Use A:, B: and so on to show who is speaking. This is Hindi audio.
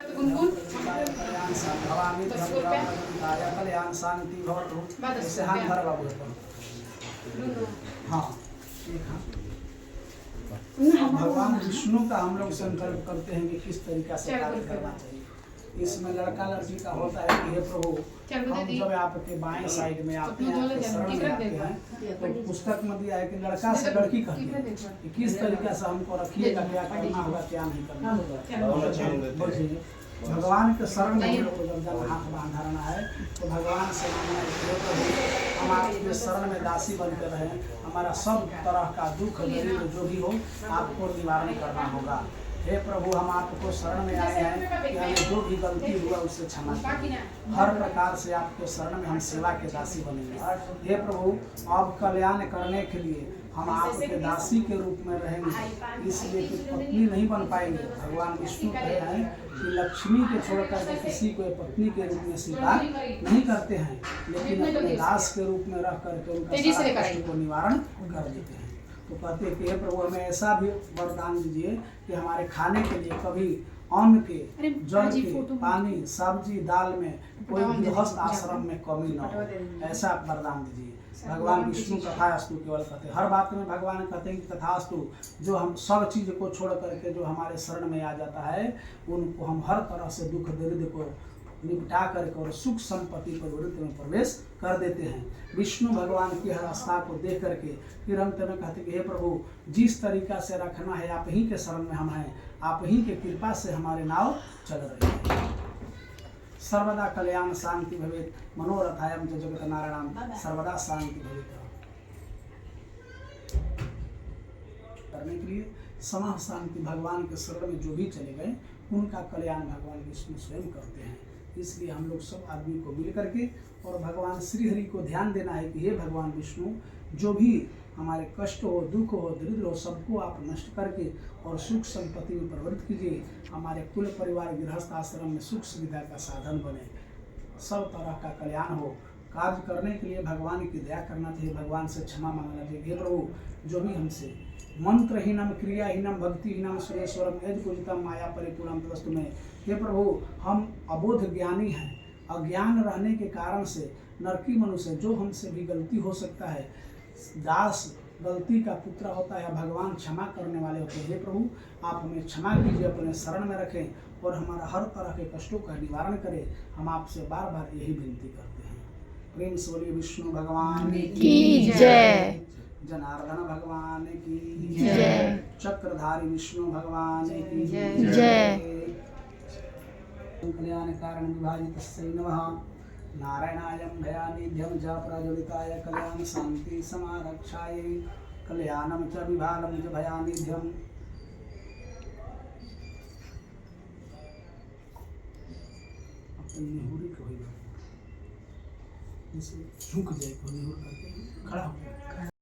A: गुनगुन
B: कल्याण शांति भवतु। ऐसे हाथ धर बाबू अपन। हाँ भगवान विष्णु का हम लोग संकल्प करते हैं कि किस तरीका से कार्य करना चाहिए। इसमें लड़का लड़की का होता है कि हे प्रभु हम जब आपके बाएं साइड में आते हैं आपके शरण में आते हैं तो पुस्तक में दिया है कि लड़का से लड़की कहती है कि किस तरीका से हमको रखिएगा, क्या करना होगा क्या नहीं करना होगा। भगवान के शरण में हम लोग जब हाथ बांधना है तो भगवान से मांगना है हम आपके शरण में दासी बनकर रहे, हमारा सब तरह का दुख दरिद्र जो भी हो आपको निवारण करना होगा। हे प्रभु हम आपको शरण में आए हैं कि हमें जो भी गलती हुआ उससे क्षमा करें। हर प्रकार से आपके शरण में हम सेवा के दासी बनेंगे। हे प्रभु अब कल्याण करने के लिए हम आपके दासी के रूप में रहेंगे, इसलिए कि पत्नी नहीं बन पाएंगे। भगवान विष्णु कहे हैं कि लक्ष्मी के छोड़कर के किसी को पत्नी के रूप में स्वीकार नहीं करते हैं, लेकिन अपने दास के रूप में रह करके उनका कष्ट को निवारण कर देते हैं। तो कहते हैं कि हे प्रभु हमें ऐसा भी वरदान दीजिए कि हमारे खाने के लिए कभी अन्न के, जल के, पानी, सब्जी, दाल में कोई गृहस्थ आश्रम में कमी न हो, ऐसा वरदान दीजिए। भगवान विष्णु तथास्तु केवल कहते हैं, हर बात में भगवान कहते हैं कि तथास्तु। जो हम सब चीज को छोड़ करके जो हमारे शरण में आ जाता है उनको हम हर तरह से दुख दरिद्र को निपटा करके और सुख संपत्ति प्रवृत्ति में प्रवेश कर देते हैं। विष्णु भगवान की हर आस्था को देख करके फिर अंत में कहते हैं कि हे प्रभु जिस तरीका से रखना है आप ही के शरण में हम हैं, आप ही के कृपा से हमारे नाव चल रहे हैं। सर्वदा कल्याण शांति भवेत् मनोरथायं च जगत नारायणं सर्वदा शांति भवेत्। करने के लिए समाह शांति भगवान के शरण में जो भी चले गए उनका कल्याण भगवान विष्णु स्वयं करते हैं। इसलिए हम लोग सब आदमी को मिल करके और भगवान श्री हरि को ध्यान देना है कि हे भगवान विष्णु जो भी हमारे कष्ट हो, दुख हो, दरिद्र हो, सबको आप नष्ट करके और सुख संपत्ति में प्रवृत्त कीजिए। हमारे कुल परिवार गृहस्थ आश्रम में सुख सुविधा का साधन बने, सब तरह का कल्याण हो। कार्य करने के लिए भगवान की दया करना चाहिए, भगवान से क्षमा मांगना चाहिए। हे प्रभु जो भी हमसे मंत्रहीनम क्रियाहीनम भक्तिहीनम सुरेश्वरम यदि पूजितम माया परिपूर्णम तदस्तु में। हे प्रभु हम अबोध ज्ञानी हैं, अज्ञान रहने के कारण से नरकी मनुष्य जो हमसे भी गलती हो सकता है, दास गलती का पुत्र होता है, भगवान क्षमा करने वाले होते हैं। हे प्रभु आप हमें क्षमा कीजिए, अपने शरण में रखें और हमारा हर तरह के कष्टों का निवारण करें। हम आपसे बार बार यही विनती करते हैं। प्रेम से बोलिए विष्णु भगवान
C: की जय,
B: जनार्दन भगवान की जय, चक्रधारी विष्णु भगवान की
C: जय।
B: कल्याण कारण विभाजितस्यै नमः। नारायणायं भयानिध्यं च प्रज्वलिताय कल्याण शांति समारक्षाय कल्याणं च विभालं च भयानिध्यं। अपनी निहुरी को ही जैसे झुक जाए, निहुर करके खड़ा हो।